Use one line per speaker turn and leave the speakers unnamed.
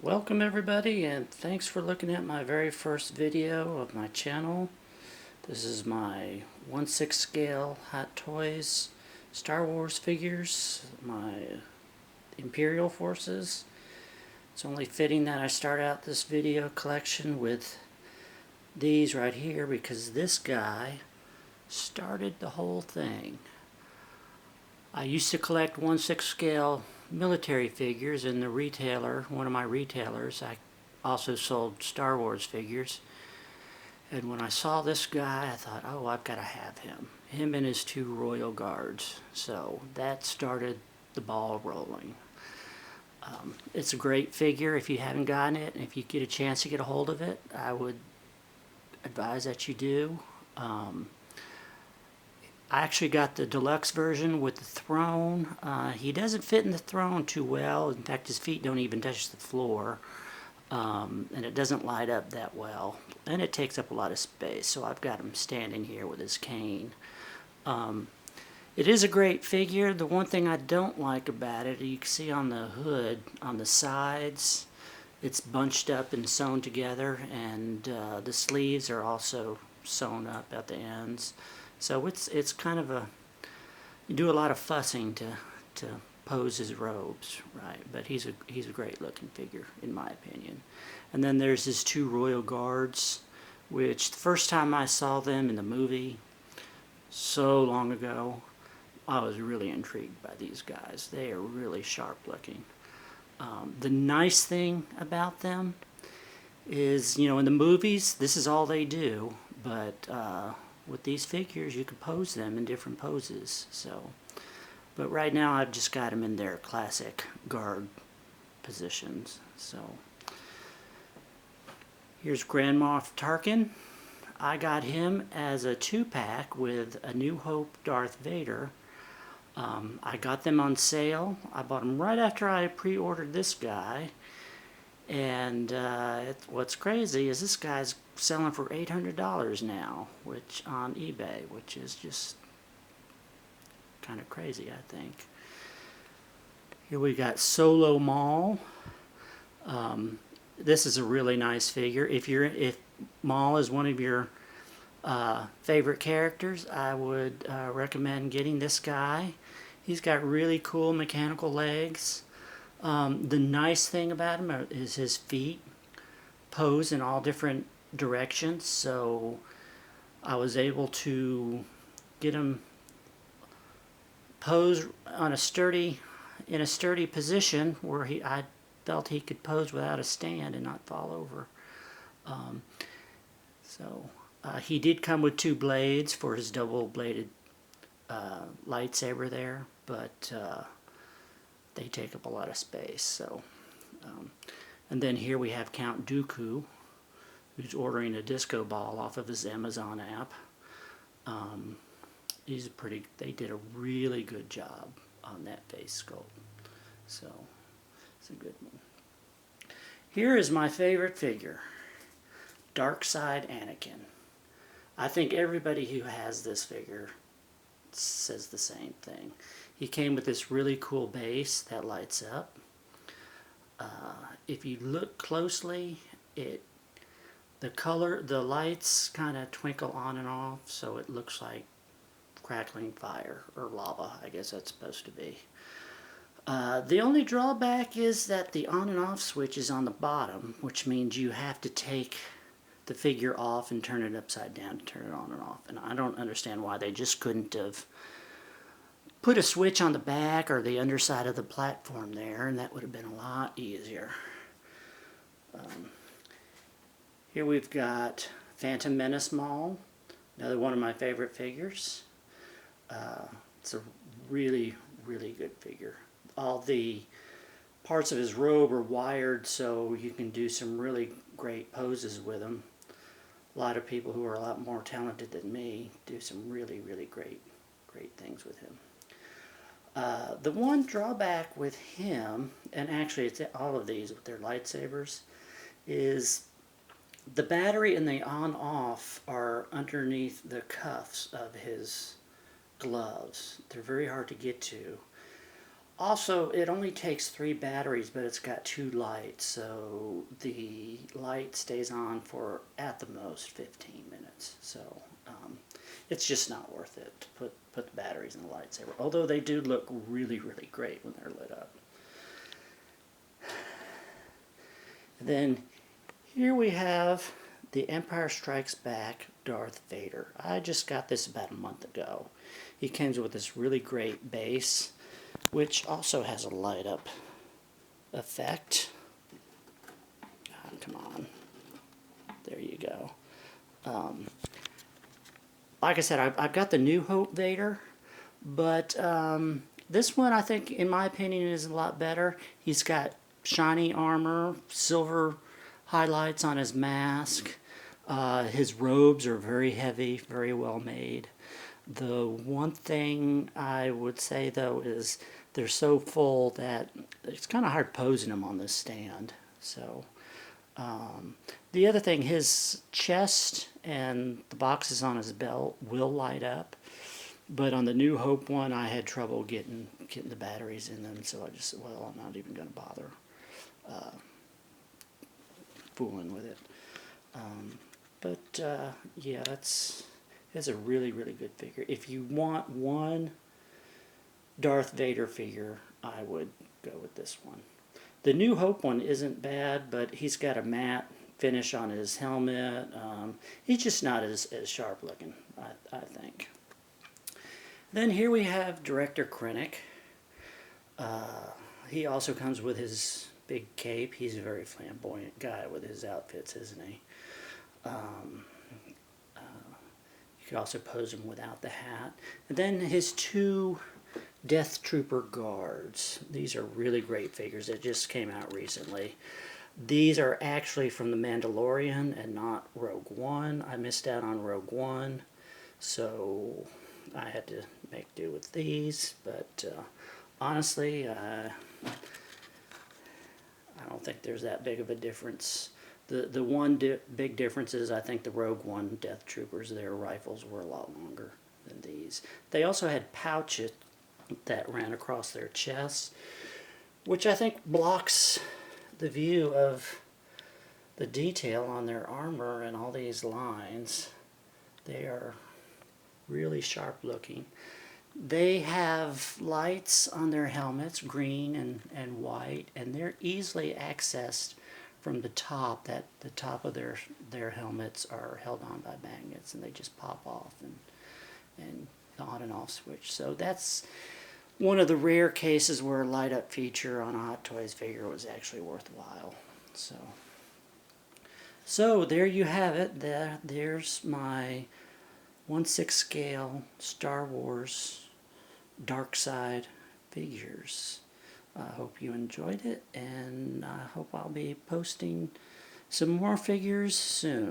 Welcome everybody, and thanks for looking at my very first video of my channel. This is my 1/6 scale Hot Toys Star Wars figures, my Imperial Forces. It's only fitting that I start out this video collection with these right here because this guy started the whole thing. I used to collect 1/6 scale military figures, and the retailer, one of my retailers, I also sold Star Wars figures. And when I saw this guy, I thought, oh, I've got to have him. Him and his two Royal Guards. So that started the ball rolling. It's a great figure if you haven't gotten it, and if you get a chance to get a hold of it, I would advise that you do. I actually got the deluxe version with the throne. He doesn't fit in the throne too well. In fact, his feet don't even touch the floor. And it doesn't light up that well. And it takes up a lot of space. So I've got him standing here with his cane. It is a great figure. The one thing I don't like about it, you can see on the hood, on the sides, it's bunched up and sewn together. And the sleeves are also sewn up at the ends. So it's kind of you do a lot of fussing to pose his robes, right? But he's a great looking figure in my opinion. And then there's his two Royal Guards, which the first time I saw them in the movie so long ago, I was really intrigued by these guys. They are really sharp looking. The nice thing about them is, in the movies, this is all they do, but with these figures, you can pose them in different poses. But right now, I've just got them in their classic guard positions. So, here's Grand Moff Tarkin. I got him as a 2-pack with A New Hope Darth Vader. I got them on sale. I bought them right after I pre-ordered this guy. And what's crazy is this guy's selling for $800 now, which on eBay, which is just kind of crazy, I think. Here we got Solo Maul. This is a really nice figure. If Maul is one of your favorite characters, I would recommend getting this guy. He's got really cool mechanical legs. The nice thing about him is his feet pose in all different directions, so I was able to get him pose on in a sturdy position where I felt he could pose without a stand and not fall over. He did come with 2 blades for his double-bladed lightsaber there, but they take up a lot of space. So, and then here we have Count Dooku, who's ordering a disco ball off of his Amazon app. They did a really good job on that face sculpt. So, it's a good one. Here is my favorite figure, Dark Side Anakin. I think everybody who has this figure says the same thing. He came with this really cool base that lights up. If you look closely, the lights kind of twinkle on and off, so it looks like crackling fire or lava, I guess that's supposed to be. The only drawback is that the on and off switch is on the bottom, which means you have to take the figure off and turn it upside down to turn it on and off. And I don't understand why they just couldn't have put a switch on the back or the underside of the platform there, and that would have been a lot easier. Here we've got Phantom Menace Maul, another one of my favorite figures. It's a really, really good figure. All the parts of his robe are wired, so you can do some really great poses with him. A lot of people who are a lot more talented than me do some really, really great things with him. The one drawback with him, and actually it's all of these with their lightsabers, is the battery and the on-off are underneath the cuffs of his gloves. They're very hard to get to. Also, it only takes 3 batteries, but it's got 2 lights, so the light stays on for at the most 15 minutes. So it's just not worth it to put the batteries in the lightsaber. Although they do look really, really great when they're lit up. And then here we have the Empire Strikes Back Darth Vader. I just got this about a month ago. He comes with this really great base, which also has a light up effect. God, come on. There you go. Like I said, I've got the New Hope Vader, but this one I think, in my opinion, is a lot better. He's got shiny armor, silver highlights on his mask. His robes are very heavy, very well made. The one thing I would say, though, is they're so full that it's kind of hard posing them on this stand. So, the other thing, his chest and the boxes on his belt will light up. But on the New Hope one, I had trouble getting the batteries in them, so I just said, well, I'm not even going to bother fooling with it. Yeah, that's a really, really good figure. If you want one Darth Vader figure, I would go with this one. The New Hope one isn't bad, but he's got a matte finish on his helmet. He's just not as sharp looking, I think. Then here we have Director Krennic. He also comes with his big cape. He's a very flamboyant guy with his outfits, isn't he? You could also pose him without the hat. And then his 2 Death Trooper guards. These are really great figures that just came out recently. These are actually from The Mandalorian and not Rogue One. I missed out on Rogue One, so I had to make do with these. But honestly, I don't think there's that big of a difference. The one big difference is I think the Rogue One Death Troopers, their rifles were a lot longer than these. They also had pouches that ran across their chests, which I think blocks the view of the detail on their armor and all these lines. They are really sharp looking. They have lights on their helmets, green and white, and they're easily accessed from the top. That the top of their helmets are held on by magnets, and they just pop off and the on and off switch. So that's one of the rare cases where a light up feature on a Hot Toys figure was actually worthwhile. So there you have it. There's my 1/6 scale Star Wars Dark Side figures. I hope you enjoyed it, and I hope I'll be posting some more figures soon.